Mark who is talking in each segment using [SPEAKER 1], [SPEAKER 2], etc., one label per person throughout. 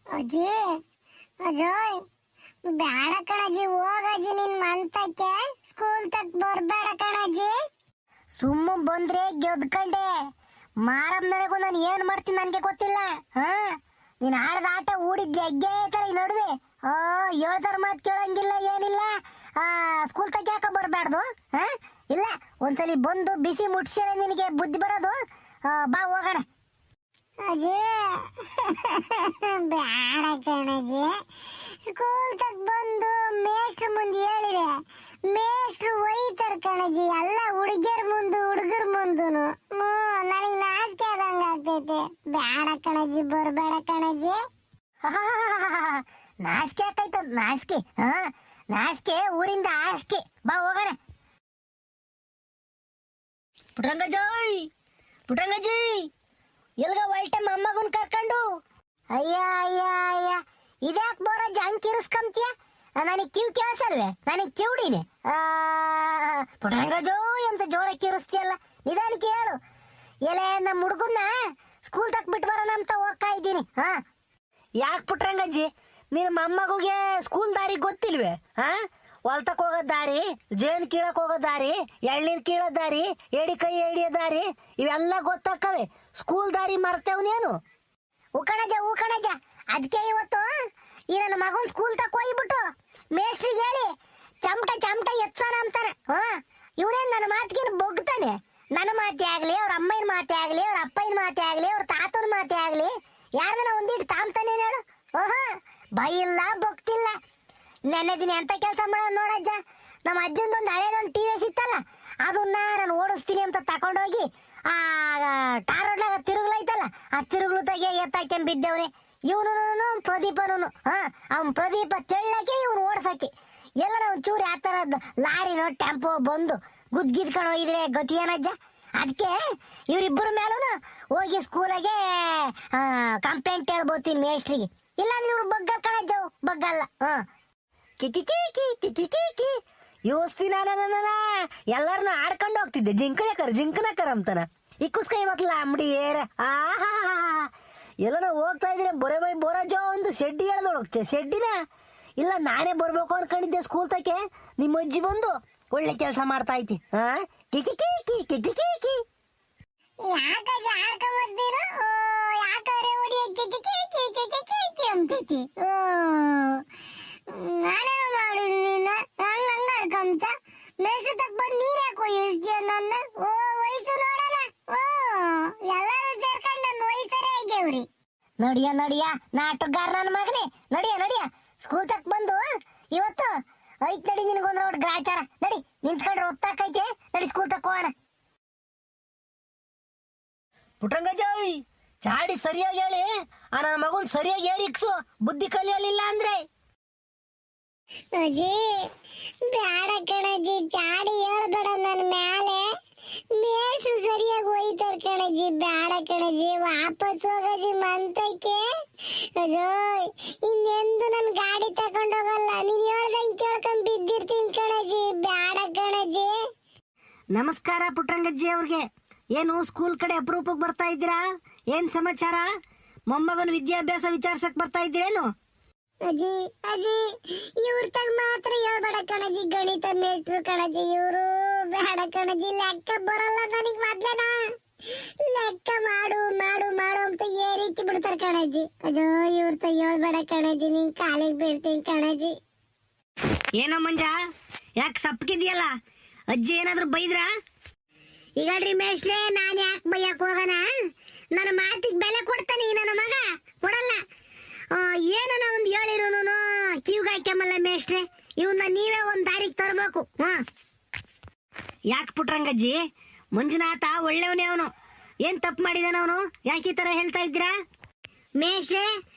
[SPEAKER 1] ಅಜ್ಜಿ ಅಜಯ್ ಬೇಡ ಕಣಜ್ಜಿ, ಹೋಗಜ್ಜಿ ನಿನ್ ಮಂತಕ್ಕೆ. ಸ್ಕೂಲ್ ತಕ್ ಬರ್ಬೇಡ ಕಣಜ್ಜಿ. ಸುಮ್ಮ ಬಂದ್ರೆ ಗೆದ್ಕಂಡೆ ಮಾರಮ್ ನನಗೂ ನಾನು ಏನ್ ಮಾಡ್ತೀನಿ ನನ್ಗೆ ಗೊತ್ತಿಲ್ಲ. ನೀನ್ ಆಡದ ಆಟ ಊಡಿದ್ ಹೆಗ್ಗೆ ಐತಲ್ಲ ಈ ನಡುವೆ. ಹೇಳ್ತಾರ ಮಾತ್ ಕೇಳಂಗಿಲ್ಲ ಏನಿಲ್ಲ. ಸ್ಕೂಲ್ ತಕ್ ಯಾಕ ಬರ್ಬಾರ್ದು? ಇಲ್ಲ, ಒಂದ್ಸಲಿ ಬಂದು ಬಿಸಿ ಮುಟ್ಸ್ಯಾರ ನಿನಗೆ ಬುದ್ಧಿ ಬರೋದು. ಬಾ ಹೋಗೋಣ. ಅಜೇ ಬೇಡ ಕಣಜಿ, ಸ್ಕೂಲ್ ತಕ್ ಬಂದು ಮೇಷ್ಟ್ರ ಮುಂದೆ ಹೇಳಿದೆ, ಮೇಷ್ಟ್ರು ಒಯ್ತಾರ ಕಣಜಿ. ಎಲ್ಲ ಹುಡುಗಿಯರ್ ಮುಂದು ಹುಡುಗರ ಮುಂದೂನು ನನಗ್ ನಾಚಿಕೆ ಆದಂಗ ಆಗ್ತೈತೆ. ಬೇಡ ಕಣಜಿ, ಬರ್ಬೇಡ ಕಣಜಿ. ನಾಚಿಕೆ ಆಗ್ತೈತ? ನಾಚಿಕೆ ನಾಚಿಕೆ ಊರಿಂದ ಆಸ್ಕೆ. ಬಾ ಹೋಗೋಣ. ಪುಟ್ಟಂಗಜ್ಜಿ, ಪುಟ್ಟಂಗಜ್ಜಿ, ಎಲ್ಗ ಹೊಲ್ಟೆ ಮೊಮ್ಮಗನ್ ಕರ್ಕೊಂಡು? ಅಯ್ಯ ಅಯ್ಯ ಅಯ್ಯ, ಇದ್ಯಾಕ್ ಬೋರ ಜಂಗ್ ಕಿರಿಸ್ಕೊಂತೀಯ? ನನಗ್ ಕಿವ್ ಕೇಳಿಸಲ್ವೇ? ನನಗ್ ಕಿವುಡಿನೇ. ಪುಟ್ಟಂಗಜ್ಜೋ ಎಂತ ಜೋರ ಕಿರಿಸ್ತೀಯಲ್ಲ, ನಿಧಾನಕ್ಕೆ ಹೇಳು. ಎಲೆ ನಮ್ಮ ಹುಡುಗನ್ನ ಸ್ಕೂಲ್ ತಕ್ ಬಿಟ್ಟು ಬರೋಣ ಅಂತ ಹೋಗ್ತಾ ಇದ್ದೀನಿ. ಯಾಕೆ ಪುಟ್ಟಂಗಜ್ಜಿ, ನಿನ್ನ ಮೊಮ್ಮಗುಗೆ ಸ್ಕೂಲ್ ದಾರಿ ಗೊತ್ತಿಲ್ವೇ? ಹೊಲ್ತಕ್ ಹೋಗೋ ದಾರಿ, ಜೇನ್ ಕೀಳಕ್ ಹೋಗೋ ದಾರಿ, ಎಳ್ನೀರ್ ಕೀಳೋ ದಾರಿ, ಎಡಿ ಕೈ ಎಡಿಯೋ ದಾರಿ ಇವೆಲ್ಲ ಗೊತ್ತಾಕವೆ. ಸ್ಕೂಲ್ ದಾರಿ ಮರ್ತೇವನೇನು? ಹೂ ಕಣಜ, ಅದಕ್ಕೆ ಇವತ್ತು ಈ ನನ್ನ ಮಗನ್ ಸ್ಕೂಲ್ ತಕ ಹೋಗ್ಬಿಟ್ಟು ಮೇಸ್ಟ್ರಿಗೆ ಹೇಳಿ ಚಮಟ ಎತ್ಸೋಣ ಅಂತಾನೆ. ಇವನೇನ್ ನನ್ನ ಮಾತಿಗೇನು ಬೊಗ್ತಾನೆ? ನನ್ನ ಮಾತೆ ಆಗ್ಲಿ, ಅವ್ರ ಅಮ್ಮನ ಮಾತೆ ಆಗ್ಲಿ, ಅವ್ರ ಅಪ್ಪನ ಮಾತೆ ಆಗ್ಲಿ, ಅವ್ರ ತಾತನ ಮಾತೆ ಆಗ್ಲಿ, ಯಾರ್ದನ ಒಂದಿಟ್ಟು ತಾಮ್ತಾನೆ ಹೇಳು? ಬೈಯಿಲ್ಲ, ಬೊಗ್ತಿಲ್ಲ. ನೆನ್ನೆ ದಿನ ಎಂತ ಕೆಲಸ ಮಾಡೋದು ನೋಡಜ್ಜ, ನಮ್ಮ ಅಜ್ಜಂದೊಂದು ಹಳೇದೊಂದು ಟಿವಿ ಇತ್ತಲ್ಲ, ಅದನ್ನ ನಾನು ಓಡಿಸ್ತೀನಿ ಅಂತ ತಕೊಂಡೋಗಿ ಆ ಟಾರೋಡ್ಲಾಗ ತಿರುಗ್ಲೈತಲ್ಲ, ಆ ತಿರುಗ್ಲು ತೆಗೆ ಎತ್ತಾಕೆಂಬ ಬಿದ್ದವನೆ. ಇವನು ಪ್ರದೀಪನು. ಅವ್ನ ಪ್ರದೀಪ ತೆಳ್ಳಕ್ಕೆ ಇವನು ಓಡ್ಸಕ್ಕೆ. ಎಲ್ಲ ನಾವು ಚೂರಿ ಆ ಥರದ್ದು ಲಾರಿನೋ ಟೆಂಪೋ ಬಂದು ಗುದ್ಗಿದ್ಕೊಂಡು ಹೋಗಿದ್ರೆ ಗತಿ ಏನಜ್ಜ? ಅದಕ್ಕೆ ಇವರಿಬ್ಬರ ಮೇಲೂ ಹೋಗಿ ಸ್ಕೂಲಾಗೆ ಕಂಪ್ಲೇಂಟ್ ಹೇಳ್ಬೋತೀನಿ ಮೇಸ್ಟ್ರಿಗೆ. ಇಲ್ಲಾಂದ್ರೆ ಇವ್ರು ಬಗ್ಗಲ್ ಕಣಜ್ಜ, ಬಗ್ಗಲ್ಲ. ಕಿಕಿ ಯೋಸ್ತಿನ ಎಲ್ಲರನ್ನ ಆಡ್ಕೊಂಡು ಹೋಗ್ತಿದ್ದೆ. ಜಿಂಕನಕರ ಅಂತಾನ ಇಕ್ಕುಸ್ಕೈ ಮಕ್ಳ ಅಂಬಡಿ ಏರ. ಎಲ್ಲನ ಹೋಗ್ತಾ ಇದ್ರೆ ಬೊರಜೋ ಒಂದು ಶೆಡ್ಡಿ ಹೇಳ್ದೊಳಗ್ತೆ. ಶೆಡ್ಡಿನ ಇಲ್ಲ, ನಾನೇ ಬರ್ಬೇಕು ಅನ್ಕೊಂಡಿದ್ದೆ ಸ್ಕೂಲ್ ತಕ್ಕೆ. ನಿಮ್ಮ ಅಜ್ಜಿ ಬಂದು ಒಳ್ಳೆ ಕೆಲಸ ಮಾಡ್ತಾ ಐತಿ. ಕಿಕಿ ನಾನೇನು ಮಾಡಿದೀನ? ಹಂಗಡ್ಕಂತ ಮೇಸು ತಕ್ ಬಂದು ನೀರ್ ಯಾಕೋ ಇಳಿಸ್ತೀಯ ನನ್ನ? ವಯಸ್ಸು ನೋಡಲ್ಲ. ಎಲ್ಲರೂ ಸೇರ್ಕೊಂಡು ನನ್ನ ವಯಸ್ಸರೇ ಆಗ್ಯವ್ರಿ. ನಡಿಯ ನಾಟಕಗಾರ ನನ್ನ ಮಗನೇ. ನಡಿಯ ಸ್ಕೂಲ್ ತಕ್ ಬಂದು ಇವತ್ತು ಐತ್ ನಡಿ ನಿನ್ಗೊಂದ್ ರೋಡ್ ಗ್ರಾಚಾರ. ನಡಿ, ನಿಂತ್ಕೊಂಡ್ರೆ ಹೊತ್ತಾಕೈತೆ. ನಡಿ ಸ್ಕೂಲ್ ತಕ್ ಹೋಗೋಣ. ಪುಟ್ಟಂಗಜ್ಜಿ, ಚಾಡಿ ಸರಿಯಾಗಿ ಹೇಳಿ, ಆ ನನ್ನ ಮಗನ್ ಸರಿಯಾಗಿ ಏರಿಕ್ಸು. ಬುದ್ಧಿ ಕಲಿಯಲಿಲ್ಲ ಅಂದ್ರೆ. ಅಜ್ಜಿ ಬೇಡ ಕಣಜ್ಜಿ, ಚಾಡಿ ಹೇಳ್ಬೇಡ ನನ್ನ ಮ್ಯಾಲೆ. ಮೇಷ್ಟ್ರು ಸರಿಯಾಗಿ ಹೋಯ್ತಾರ ಕಣಜ್ಜಿ. ಬೇಡ ಕಣಜ್ಜಿ, ವಾಪಸ್ ಹೋಗಜ್ಜಿ ಮಂತಕ್ಕೆ. ಅಜೋಯ್, ಇನ್ನೆಂದು ನನ್ ಗಾಡಿ ತಕೊಂಡೋಗಲ್ಲ. ನೀನ್ ಹೇಳ್ದಂಗೆ ಕೇಳ್ಕೊಂಡ್ ಬಿದ್ದಿರ್ತೀನಿ ಕಣಜ್ಜಿ. ಬೇಡ ಕಣಜ್ಜಿ. ನಮಸ್ಕಾರ ಪುಟ್ಟಂಗಜ್ಜಿ ಅವ್ರಿಗೆ. ಏನು ಸ್ಕೂಲ್ ಕಡೆ ಅಪರೂಪಕ್ಕೆ ಬರ್ತಾ ಇದ್ದೀರಾ? ಏನ್ ಸಮಾಚಾರ? ಮೊಮ್ಮಗನ ವಿದ್ಯಾಭ್ಯಾಸ ವಿಚಾರಿಸಕ್ ಬರ್ತಾ ಇದ್ದೀರೇನು? ಅಜ್ಜಿ ಇವ್ರ ತಗ ಮಾತ್ರ ಹೇಳ್ಬೇಡ ಕಣಜಿ. ಗಣಿತ ಮೇಷ್ಟ್ರು ಕಣಜಿ ಇವರು. ಬೇಡ ಕಣಜಿ, ಲೆಕ್ಕ ಬರಲ್ಲ ನನಗ್ ಮೊದ್ಲನ. ಲೆಕ್ಕ ಮಾಡು ಅಂತ ಏರಿಕ್ಕಿ ಬಿಡ್ತಾರ ಕಣಜಿ. ಅಜೋ ಇವ್ರ ತಗ ಹೇಳ್ಬೇಡ ಕಣಜಿ, ನಿನ್ ಕಾಲಿಗೆ ಬೀಳ್ತೀನಿ ಕಣಜಿ. ಏನೋ ಮಂಜ, ಯಾಕೆ ಸಪ್ಪಗಿದ್ಯಲ್ಲ? ಅಜ್ಜಿ ಏನಾದ್ರು ಬೈದ್ರ? ಈಗಲ್ರಿ ಮೇಷ್ಟ್ರೆ, ನಾನ್ ಯಾಕೆ ಬೈಯಕ್ ಹೋಗಣ? ನನ್ನ ಮಾತಿಗೆ ಬೆಲೆ ಕೊಡ್ತಾನೆ ನನ್ನ ಮಗ? ಕೊಡಲ್ಲ. ಏನನ ಒಂದ್ ಹೇಳಿರೋನು ಕಿವ್ಗಾಯ್ಕೆಮಲ್ಲ ಮೇಷ್ಟ್ರೆ. ಇವನ್ನ ನೀವೇ ಒಂದ್ ದಾರಿಗೆ ತರಬೇಕು. ಯಾಕೆ ಪುಟ್ರಂಗಜ್ಜಿ? ಮಂಜುನಾಥ ಒಳ್ಳೆಯವನೇ ಅವನು. ಏನ್ ತಪ್ಪು ಮಾಡಿದಾನ ಅವನು? ಯಾಕೆ ಈ ತರ ಹೇಳ್ತಾ ಇದ್ದೀರಾ? ಮೇಷ್ಟ್ರೆ,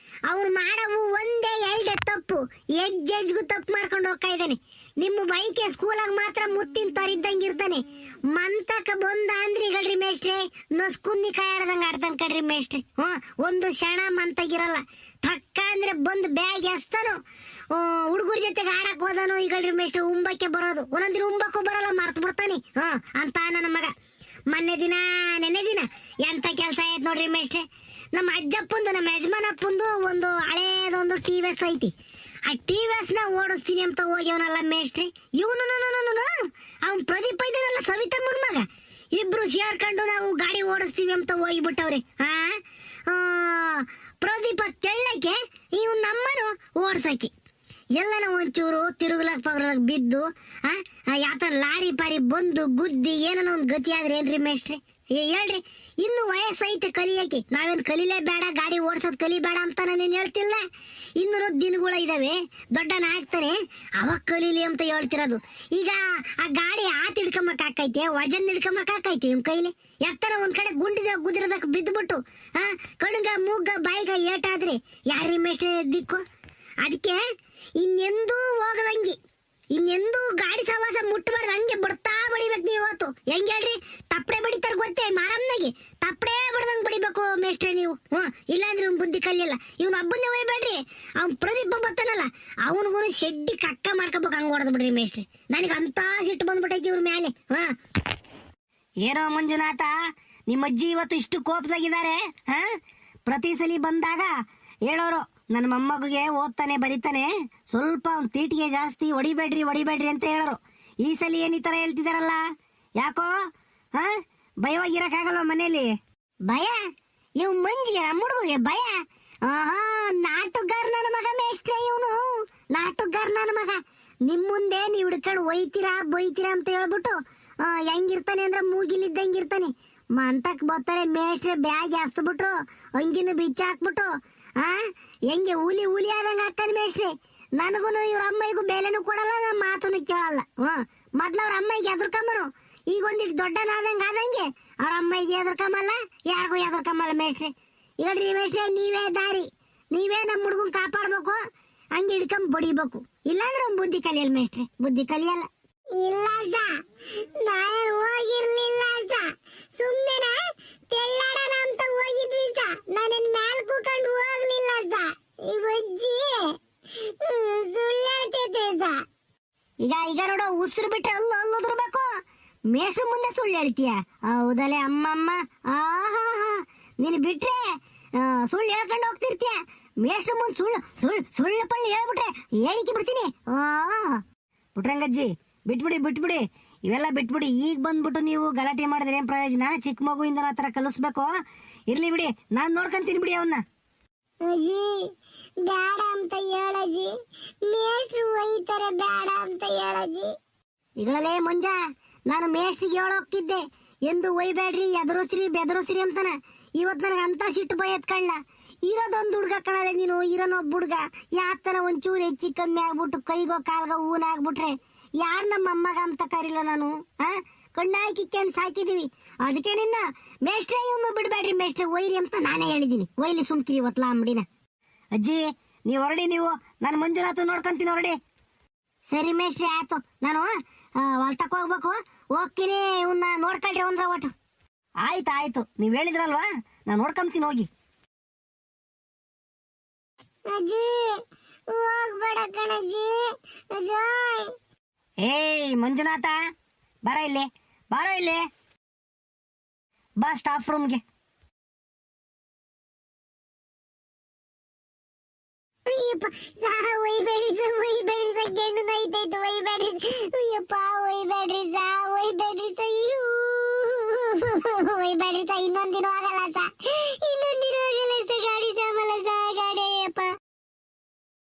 [SPEAKER 1] ಅವ್ನು ಮಾಡವು ಒಂದೇ ಎರಡೇ ತಪ್ಪು. ಎಜ್ಜೆಜ್ಗೂ ತಪ್ಪು ಮಾಡ್ಕೊಂಡು ಹೋಗ್ತಾ ಇದ್ದಾನೆ. ನಿಮ್ಮ ಬೈಕೆ ಸ್ಕೂಲಾಗ ಮಾತ್ರ ಮುತ್ತಿನ ತರಿದ್ದಂಗಿರ್ತಾನೆ. ಮಂತಕ ಬಂದ ಅಂದ್ರಿ ಗಳ್ರಿ ಮೇಷ್ಟ್ರೆ, ನಸ್ಕುಂದಿ ಕಾಯಿ ಆಡ್ದಂಗ ಆಡ್ತಾನ ಕಡ್ರಿ ಮೇಷ್ಟ್ರೆ. ಒಂದು ಕ್ಷಣ ಮಂತಾಗಿರಲ್ಲ. ತಕ್ಕ ಅಂದ್ರೆ ಬಂದು ಬ್ಯಾಗ್ ಎಸ್ತಾನು, ಹುಡುಗರ ಜೊತೆಗೆ ಆಡಕ್ ಹೋದಾನು. ಈಗಳ್ರಿ ಮೇಷ್ಟ್ರೆ ಉಂಬಕ್ಕೆ ಬರೋದು, ಒಂದೊಂದಿನ ಉಂಬಕ್ಕೂ ಬರಲ್ಲ, ಮರ್ತು ಬಿಡ್ತಾನೆ. ಅಂತ ನನ್ನ ಮಗ. ನೆನ್ನೆ ದಿನ ಎಂತ ಕೆಲಸ ಆಯ್ತು ನೋಡ್ರಿ ಮೇಷ್ಟ್ರೆ. ನಮ್ಮ ಅಜ್ಜಪ್ಪಂದು ನಮ್ಮ ಯಜಮಾನಪ್ಪಂದು ಒಂದು ಹಳೇದೊಂದು ಟಿ.ವಿ.ಎಸ್ ಐತಿ. ಆ ಟಿ.ವಿ.ಎಸ್ ನ ಓಡಿಸ್ತೀನಿ ಅಂತ ಹೋಗ್ಯವನಲ್ಲ ಮೇಷ್ಟ್ರಿ. ಇವನು ಅವ್ನು ಪ್ರದೀಪ್ ಇದ್ದಾನಲ್ಲ ಸವಿತಮ್ಮನ ಮಗ, ಇಬ್ರು ಸೇರ್ಕೊಂಡು ನಾವು ಗಾಡಿ ಓಡಿಸ್ತೀವಿ ಅಂತ ಹೋಗಿಬಿಟ್ಟವ್ರಿ. ಪ್ರದೀಪ ತೆಳ್ಳಕ್ಕೆ ಇವ್ ನಮ್ಮನು ಓಡ್ಸಕ್ಕೆ ಎಲ್ಲನ ಒಂಚೂರು ತಿರುಗ್ಲಕ್ ಪಗ್ಲಕ್ ಬಿದ್ದು ಯಾತರ ಲಾರಿ ಪಾರಿ ಬಂದು ಗುದ್ದಿ ಏನೋ ಒಂದು ಗತಿ ಆದ್ರೆ ಏನ್ರಿ ಮೇಷ್ಟ್ರಿ ಹೇಳ್ರಿ. ಇನ್ನು ವಯಸ್ಸೈತೆ ಕಲಿಯಕ್ಕೆ, ನಾವೇನ್ ಕಲಿಲೇಬೇಡ ಗಾಡಿ ಓಡ್ಸೋದ್ ಕಲಿಬೇಡ ಅಂತ ನಾನೇನ್ ಹೇಳ್ತಿಲ್ಲ. ಇನ್ನೂ ದಿನಗಳ ಇದಾವೆ, ದೊಡ್ಡನ ಆಗ್ತಾನೆ ಅವಾಗ ಕಲೀಲಿ ಅಂತ ಹೇಳ್ತಿರೋದು. ಈಗ ಆ ಗಾಡಿ ಹಿಡ್ಕೊಂಬಕ್ ಹಾಕೈತೆ, ವಜನ್ ಹಿಡ್ಕೊಂಬಕ್ ಹಾಕೈತೆ ನಿಮ್ ಕೈಲಿ. ಎತ್ತರ ಒಂದ್ ಕಡೆ ಗುಂಡಿದ ಗುದಿರದಕ್ ಬಿದ್ದುಬಿಟ್ಟು ಕಣ್ಗ ಮೂಗ ಬಾಯಿಗ ಏಟಾದ್ರೆ ಯಾರ್ರಿ ಮೇಷ್ಟ್ರೆ ದಿಕ್ಕು? ಅದಕ್ಕೆ ಇನ್ನೆಂದೂ ಹೋಗದಂಗಿ, ಇನ್ನೆಂದೂ ಗಾಡಿ ಸವಾಸ ಮುಟ್ಟಬಾರ್ದು, ಹಂಗೆ ಬಿಡ್ತಾ ಬಡಿಬೇಕು ನೀವು. ಇವತ್ತು ಹೆಂಗ್ ಹೇಳ್ರಿ, ತಪ್ಪಡೆ ಬಡಿತಾರ ಗೊತ್ತೇ ಮಾರಮ್ಮನಾಗೆ, ತಪ್ಪಡೆ ಬಡ್ದಂಗ್ ಬಡಿಬೇಕು ಮೇಷ್ಟ್ರೆ ನೀವು. ಇಲ್ಲಾಂದ್ರೆ ಇವ್ನ ಬುದ್ಧಿ ಕಲಿಯಲ್ಲ. ಇವ್ನ ಹಬ್ಬನ್ನೇ ಒಯ್ಬೇಡ್ರಿ. ಅವ್ನ್ ಪ್ರದೀಪ ಬರ್ತಾನಲ್ಲ ಅವನಿಗೂ ಶೆಡ್ಡಿ ಕಕ್ಕ ಮಾಡ್ಕೋಬೇಕು, ಹಂಗ ಹೊಡೆದ್ ಬಿಡ್ರಿ ಮೇಷ್ಟ್ರೆ. ನನಗೆ ಅಂತ ಸಿಟ್ಟು ಬಂದ್ಬಿಟ್ಟೈತಿ ಇವ್ರ ಮ್ಯಾಲೆ. ಏನೋ ಮಂಜುನಾಥ, ನಿಮ್ಮ ಅಜ್ಜಿ ಇವತ್ತು ಇಷ್ಟು ಕೋಪದಾಗಿದ್ದಾರೆ. ಪ್ರತಿ ಸಲ ಬಂದಾಗ ಹೇಳೋರು ನನ್ನ ಮೊಮ್ಮಗುಗೆ ಓದ್ತಾನೆ ಬರೀತಾನೆ, ಸ್ವಲ್ಪ ಅವ್ನು ತೀಟಿಗೆ ಜಾಸ್ತಿ, ಹೊಡಿಬೇಡ್ರಿ ಅಂತ ಹೇಳೋರು. ಈ ಸಲ ಏನ್ ಈ ತರ ಹೇಳ್ತಿದಾರಲ್ಲ, ಯಾಕೋ ಭಯವಾಗಿರಕ್ಕಾಗಲ್ವ ಮನೇಲಿ? ಭಯ? ಇವ್ ಮಂಜಿಗೆ ನಮ್ಮ ಹುಡುಗಿಗೆ ಭಯ? ನಾಟುಗಾರ ನನ್ನ ಮಗ ಮೇಷ್ಟ್ರೆ, ಇವನು ನಾಟುಗಾರ ನನ್ನ ಮಗ. ನಿಮ್ ಮುಂದೆ ನೀವ್ ಹಿಡ್ಕೊಂಡು ಒಯ್ತೀರಾ ಬೈತೀರಾ ಅಂತ ಹೇಳ್ಬಿಟ್ಟು ಹೆಂಗಿರ್ತಾನೆ ಅಂದ್ರೆ ಮೂಗಿಲಿದ್ದಂಗಿರ್ತಾನೆ. ಮಂತಕ್ ಬರ್ತಾರೆ ಮೇಷ್ಟ್ರೆ, ಬ್ಯಾಗ್ ಹಾಸ್ಬಿಟ್ರು ಅಂಗಿನ ಬಿಚ್ಚ ಹಾಕ್ಬಿಟ್ಟು ಹೆಂಗೆ ಹುಲಿ ಆದಂಗ ಹಾಕ್ತಾನೆ ಮೇಷ್ಟ್ರೆ. ನನಗೂ ಇವ್ರ ಅಮ್ಮಗೂ ಬೆಲೆನೂ ಕೊಡಲ್ಲ, ನಮ್ಮ ಮಾತನ್ನು ಕೇಳಲ್ಲ. ಮೊದ್ಲು ಅವ್ರ ಅಮ್ಮಗೆ ಎದುರ್ಕೊಂಬನು, ಈಗ ಒಂದಿಟ್ಟು ದೊಡ್ಡನಾದಂಗ ಆದಂಗೆ ಅವ್ರ ಅಮ್ಮಗೆ ಎದುರ್ಕೊಂಬಲ್ಲ, ಯಾರಿಗೂ ಎದುರ್ಕೊಂಬಲ್ಲ ಮೇಷ್ಟ್ರೆ. ಹೇಳ್ರಿ ಮೇಷ್ಟ್ರೆ, ನೀವೇ ದಾರಿ, ನೀವೇ ನಮ್ಮ ಹುಡುಗನ್ ಕಾಪಾಡ್ಬೇಕು, ಹಂಗೆ ಹಿಡ್ಕೊಂಡ್ ಬಡಿಬೇಕು. ಇಲ್ಲಾಂದ್ರೆ ಅವ್ನ್ ಬುದ್ಧಿ ಕಲಿಯಲ್ಲ ಮೇಷ್ಟ್ರೆ, ಬುದ್ಧಿ ಕಲಿಯಲ್ಲ. ಇಲ್ಲ ನಾನು ಹೋಗಿರ್ಲಿಲ್ಲ ಸುಮ್ಮನೆ ತೆಳ್ಳಾಡೋಣ ಅಂತ ಹೋಗಿದ್ವಿ ನಾನೇನ್ ಮ್ಯಾಲ್ ಕೂಕೊಂಡು ಹೋಗ್ಲಿಲ್ಲ ಇವಜ್ಜಿ ಸುಳ್ಳು ಹೇಳ್ತೈತೆ ಈಗ ನೋಡು, ಉಸಿರು ಬಿಟ್ರೆ ಅಲ್ಲೋದ್ರಬೇಕು. ಮೇಷ್ಟ್ರ ಮುಂದೆ ಸುಳ್ಳು ಹೇಳ್ತೀಯ? ಹೌದಲ್ಲೇ ಅಮ್ಮಮ್ಮ, ನೀನ್ ಬಿಟ್ರೆ ಸುಳ್ಳು ಹೇಳ್ಕೊಂಡು ಹೋಗ್ತಿರ್ತೀಯ. ಮೇಷ್ಟ್ರ ಮುಂದೆ ಸುಳ್ಳು ಪಳ್ಳಿ ಹೇಳ್ಬಿಟ್ರೆ ಹೇಳಿಕೆ ಬಿಡ್ತೀನಿ. ಪುಟ್ರಂಗಜ್ಜಿ ಬಿಟ್ಬಿಡಿ, ಇವೆಲ್ಲ ಬಿಟ್ಬಿಡಿ. ಈಗ ಬಂದ್ಬಿಟ್ಟು ನೀವು ಗಲಾಟೆ ಮಾಡಿದ್ರೆ ಏನ್ ಪ್ರಯೋಜನ? ಚಿಕ್ಕ ಮಗುವಿಂದ ಆ ತರ ಕಲಿಸ್ಬೇಕು. ಇರ್ಲಿ ಬಿಡಿ, ನಾನ್ ನೋಡ್ಕೊಂತೀನಿ ಬಿಡಿ ಅವನ್ನ. ಅಜ್ಜಿ ಬೇಡ ಅಂತ ಹೇಳಜ್ಜಿ, ಮೇಷ್ಟ್ರು ಒಯ್ತಾರೆ, ಬೇಡ ಅಂತ ಹೇಳಜ್ಜಿ. ಈಗಳೇ ಮುಂಜ ನಾನು ಮೇಷ್ಟ್ರಿಗೆ ಹೇಳೋಕ್ಕಿದ್ದೆ, ಎಂದು ಒಯ್ಬೇಡ್ರಿ, ಎದುರುಸ್ರಿ ಬೆದರುಸ್ರಿ ಅಂತಾನ. ಇವತ್ ನನಗೆ ಅಂತ ಸಿಟ್ಟು ಬಯತ್ ಕಳ್ಳ. ಇರೋದೊಂದು ಹುಡ್ಗ ಕಣಲೆ ನೀನು, ಇರೋನೊಬ್ಬ ಹುಡ್ಗ ಯಾತನ ಒಂಚೂರು ಹೆಚ್ಚಿ ಕಮ್ಮಿ ಆಗ್ಬಿಟ್ಟು ಕೈಗೋ ಕಾಲ್ಗೋ ಊನ ಆಗ್ಬಿಟ್ರೆ ಯಾರ್ ನಮ್ಮ ಅಮ್ಮಗ ಅಂತ ಕರಿಲ್ಲ ನಾನು. ಕಣ್ಣಾಕಿ ಕೆಣ್ ಸಾಕಿದೀವಿ. ಅದಕ್ಕೆ ನಿನ್ನ ಮೇಷ್ಟ್ರೆ ಇವನು ಬಿಡ್ಬೇಡ್ರಿ ಮೇಷ್ಟ್ರೆ ಒಯ್ರಿ ಅಂತ ನಾನೇ ಹೇಳಿದೀನಿ. ಒಯ್ಲಿ ಸುಮ್ಕಿರಿ ಇವತ್ಲ ಅಂಬಡಿನ. ಅಜ್ಜಿ ನೀವ್ ಹೊರಡಿ, ನೀವು ನಾನು ಮಂಜುನಾಥ ನೋಡ್ಕೊಂತೀನಿ, ಹೊರಡಿ. ಸರಿ ಮೇಷ್ಟ್ರೆ ಆಯ್ತು, ನಾನು ಹೊಲ್ತಕ್ ಹೋಗ್ಬೇಕು, ಹೋಗ್ತೀನಿ. ಇವನ್ನ ನೋಡ್ಕೊಳ್ರಿ ಒಂದ್ರ ಒಟ್ಟು. ಆಯ್ತು ನೀವ್ ಹೇಳಿದ್ರಲ್ವಾ, ನಾನ್ ನೋಡ್ಕೊಂತೀನಿ, ಹೋಗಿ. ಅಜ್ಜಿ ಹೋಗ್ಬೇಡ ಕಣಜ್ಜಿ. ಏಯ್ ಮಂಜುನಾಥ, ಬಾರೋ ಇಲ್ಲಿ, ಬಾ ಸ್ಟಾಫ್ ರೂಮ್ಗೆ. ಒಯ್ಬೇಡ್ರಿ ಗೆಣ್ಣು ನೈತೈತು, ಒಯ್ಬೇಡ್ರಿ ಇನ್ನೊಂದಿನ ಆಗಲ್ಲ